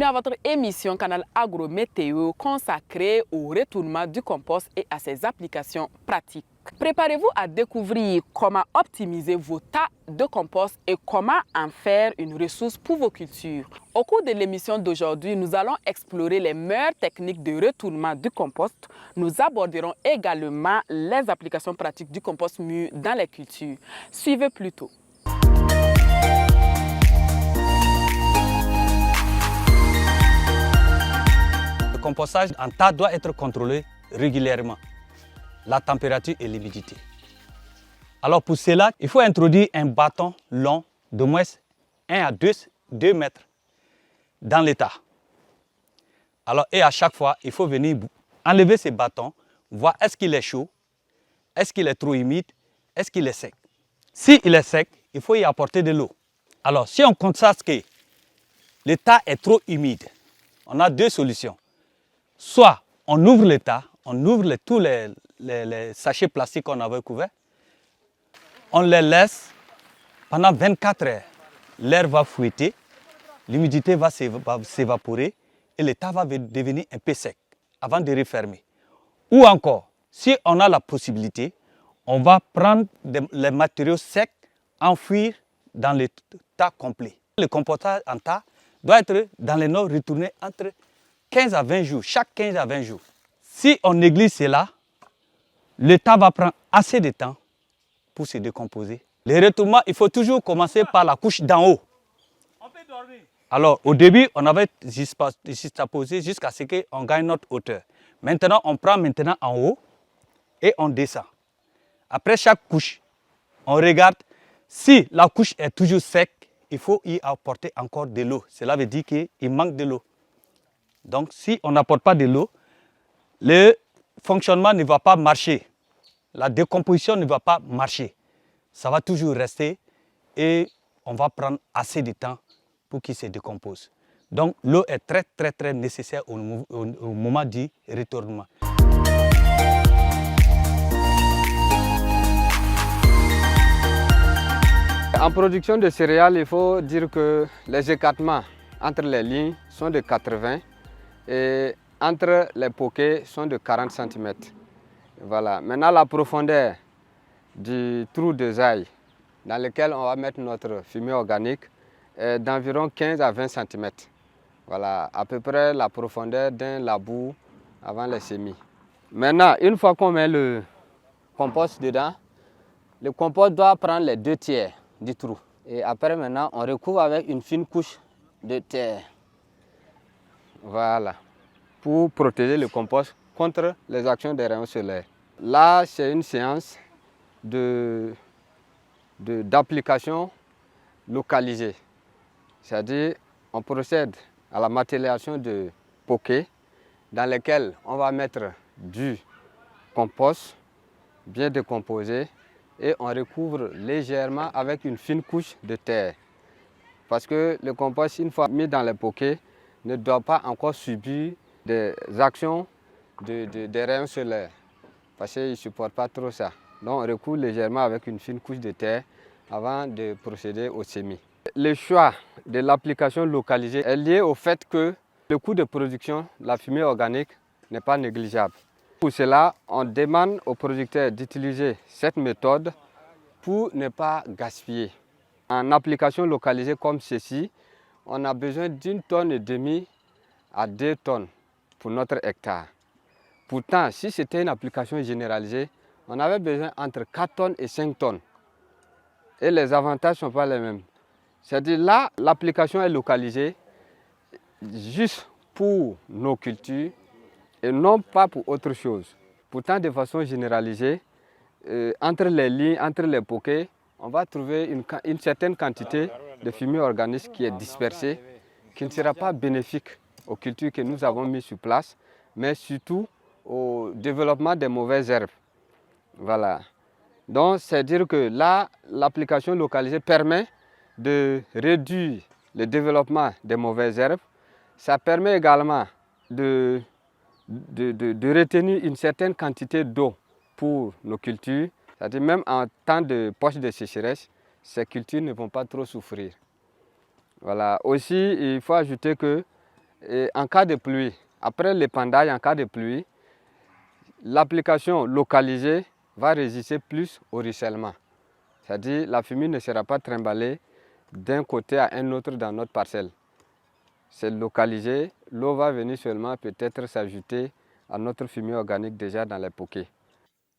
Bienvenue à votre émission Canal Agro Météo consacrée au retournement du compost et à ses applications pratiques. Préparez-vous à découvrir comment optimiser vos tas de compost et comment en faire une ressource pour vos cultures. Au cours de l'émission d'aujourd'hui, nous allons explorer les meilleures techniques de retournement du compost. Nous aborderons également les applications pratiques du compost mûr dans les cultures. Suivez plutôt. Le compostage en tas doit être contrôlé régulièrement, la température et l'humidité. Alors pour cela, il faut introduire un bâton long de moins 1 à 2 mètres dans le tas. Alors, et à chaque fois, il faut venir enlever ce bâton, voir est-ce qu'il est chaud, est-ce qu'il est trop humide, est-ce qu'il est sec. S'il est sec, il faut y apporter de l'eau. Alors si on constate que le tas est trop humide, on a deux solutions. Soit on ouvre le tas, on ouvre tous les sachets plastiques qu'on avait couverts, on les laisse pendant 24 heures. L'air va fouetter, l'humidité va s'évaporer et le tas va devenir un peu sec avant de refermer. Ou encore, si on a la possibilité, on va prendre les matériaux secs, enfouir dans le tas complet. Le compostage en tas doit être dans les normes retourné entre 15 à 20 jours, chaque 15 à 20 jours. Si on néglige cela, le tas va prendre assez de temps pour se décomposer. Le retournement, il faut toujours commencer par la couche d'en haut. On peut dormir. Alors, au début, on avait juxtaposé jusqu'à ce qu'on gagne notre hauteur. Maintenant, on prend en haut et on descend. Après chaque couche, on regarde si la couche est toujours sec, il faut y apporter encore de l'eau. Cela veut dire qu'il manque de l'eau. Donc, si on n'apporte pas de l'eau, le fonctionnement ne va pas marcher. La décomposition ne va pas marcher. Ça va toujours rester et on va prendre assez de temps pour qu'il se décompose. Donc, l'eau est très nécessaire au moment du retournement. En production de céréales, il faut dire que les écartements entre les lignes sont de 80 et entre les poquets sont de 40 cm. Voilà. Maintenant, la profondeur du trou de zaï dans lequel on va mettre notre fumier organique est d'environ 15 à 20 cm. Voilà, à peu près la profondeur d'un labour avant les semis. Maintenant, une fois qu'on met le compost dedans, le compost doit prendre les 2/3 du trou. Et après, maintenant, on recouvre avec une fine couche de terre. Voilà, pour protéger le compost contre les actions des rayons solaires. Là, c'est une séance d'application localisée. C'est-à-dire, on procède à la matérialisation de poquets dans lesquels on va mettre du compost bien décomposé et on recouvre légèrement avec une fine couche de terre. Parce que le compost, une fois mis dans les poquets, ne doit pas encore subir des actions des rayons solaires. Parce qu'ils ne supportent pas trop ça. Donc on recouvre légèrement avec une fine couche de terre avant de procéder au semis. Le choix de l'application localisée est lié au fait que le coût de production de la fumée organique n'est pas négligeable. Pour cela, on demande aux producteurs d'utiliser cette méthode pour ne pas gaspiller. En application localisée comme ceci, on a besoin d'1,5 tonne à 2 tonnes pour notre hectare. Pourtant, si c'était une application généralisée, on avait besoin entre 4 tonnes et 5 tonnes. Et les avantages ne sont pas les mêmes. C'est-à-dire là, l'application est localisée juste pour nos cultures et non pas pour autre chose. Pourtant, de façon généralisée, entre les lignes, entre les poquets, on va trouver une certaine quantité de fumier organique qui est dispersée, qui ne sera pas bénéfique aux cultures que nous avons mises sur place, mais surtout au développement des mauvaises herbes. Voilà. Donc, c'est-à-dire que là, l'application localisée permet de réduire le développement des mauvaises herbes. Ça permet également de retenir une certaine quantité d'eau pour nos cultures. C'est-à-dire même en temps de poche de sécheresse, ces cultures ne vont pas trop souffrir. Voilà. Aussi, il faut ajouter que Et en cas de pluie, après l'épandage en cas de pluie, l'application localisée va résister plus au ruissellement. C'est-à-dire la fumée ne sera pas trimballée d'un côté à un autre dans notre parcelle. C'est localisé, l'eau va venir seulement peut-être s'ajouter à notre fumier organique déjà dans les pokés.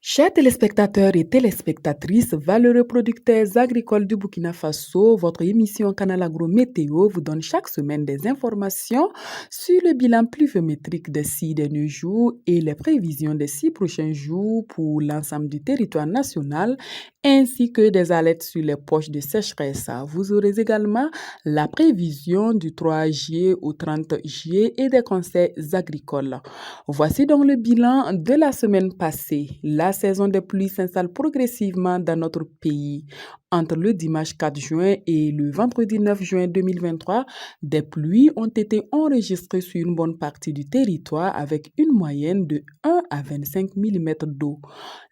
Chers téléspectateurs et téléspectatrices, valeureux producteurs agricoles du Burkina Faso, votre émission Canal Agro Météo vous donne chaque semaine des informations sur le bilan pluviométrique des 6 derniers jours et les prévisions des 6 prochains jours pour l'ensemble du territoire national, ainsi que des alertes sur les poches de sécheresse. Vous aurez également la prévision du 3 juillet au 30 juillet et des conseils agricoles. Voici donc le bilan de la semaine passée. La saison des pluies s'installe progressivement dans notre pays. Entre le dimanche 4 juin et le vendredi 9 juin 2023, des pluies ont été enregistrées sur une bonne partie du territoire avec une moyenne de 1 à 25 mm d'eau.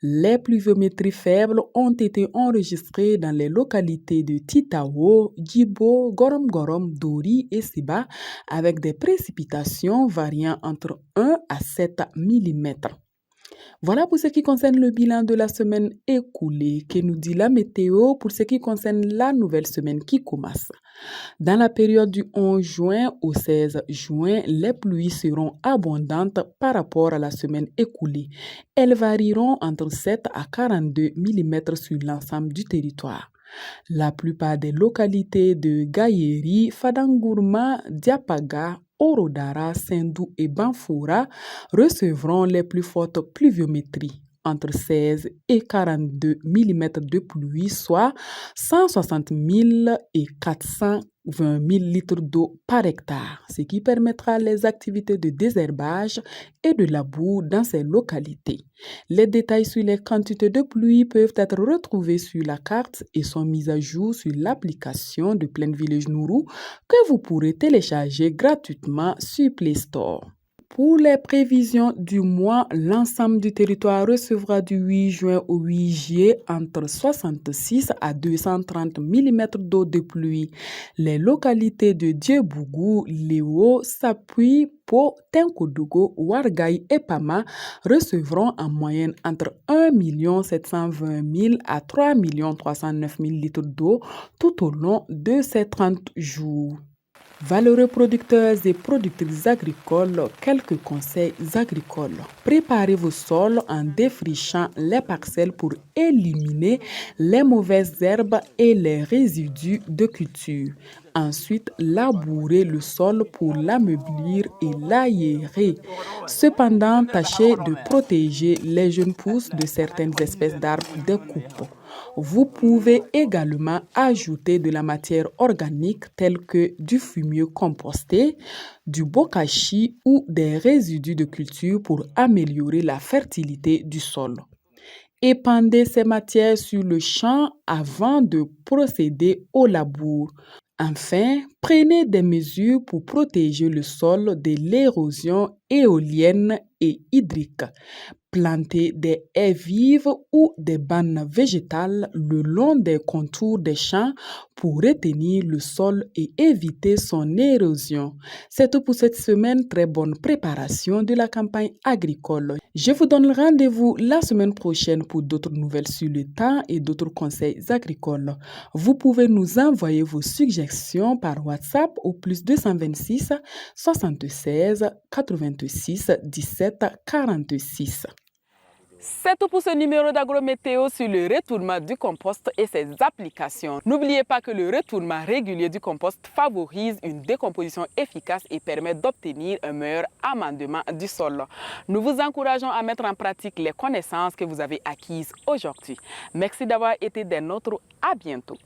Les pluviométries faibles ont été enregistrées dans les localités de Titao, Djibo, Gorom Gorom, Dori et Siba avec des précipitations variant entre 1 à 7 mm. Voilà pour ce qui concerne le bilan de la semaine écoulée. Que nous dit la météo pour ce qui concerne la nouvelle semaine qui commence? Dans la période du 11 juin au 16 juin, les pluies seront abondantes par rapport à la semaine écoulée. Elles varieront entre 7 à 42 mm sur l'ensemble du territoire. La plupart des localités de Gaïeri, Fadangourma, Diapaga, Orodara, Sendou et Banfoura recevront les plus fortes pluviométries, entre 16 et 42 mm de pluie, soit 160 000 et 420 000 litres d'eau par hectare, ce qui permettra les activités de désherbage et de labour dans ces localités. Les détails sur les quantités de pluie peuvent être retrouvés sur la carte et sont mis à jour sur l'application de Plaine Village Nourou que vous pourrez télécharger gratuitement sur Play Store. Pour les prévisions du mois, l'ensemble du territoire recevra du 8 juin au 8 juillet entre 66 à 230 mm d'eau de pluie. Les localités de Djebougou, Léo, Sapui, Po, Tenkodogo, Ouargaï et Pama recevront en moyenne entre 1 720 000 à 3 309 000 litres d'eau tout au long de ces 30 jours. Valeureux producteurs et productrices agricoles, quelques conseils agricoles. Préparez vos sols en défrichant les parcelles pour éliminer les mauvaises herbes et les résidus de culture. Ensuite, labourez le sol pour l'ameublir et l'aérer. Cependant, tâchez de protéger les jeunes pousses de certaines espèces d'arbres des coupes. Vous pouvez également ajouter de la matière organique telle que du fumier composté, du bokashi ou des résidus de culture pour améliorer la fertilité du sol. Épandez ces matières sur le champ avant de procéder au labour. Enfin, prenez des mesures pour protéger le sol de l'érosion éolienne et hydrique. Plantez des haies vives ou des bandes végétales le long des contours des champs pour retenir le sol et éviter son érosion. C'est tout pour cette semaine. Très bonne préparation de la campagne agricole. Je vous donne rendez-vous la semaine prochaine pour d'autres nouvelles sur le temps et d'autres conseils agricoles. Vous pouvez nous envoyer vos suggestions par WhatsApp au +226 76 86 17 46. C'est tout pour ce numéro d'Agrométéo sur le retournement du compost et ses applications. N'oubliez pas que le retournement régulier du compost favorise une décomposition efficace et permet d'obtenir un meilleur amendement du sol. Nous vous encourageons à mettre en pratique les connaissances que vous avez acquises aujourd'hui. Merci d'avoir été des nôtres. À bientôt.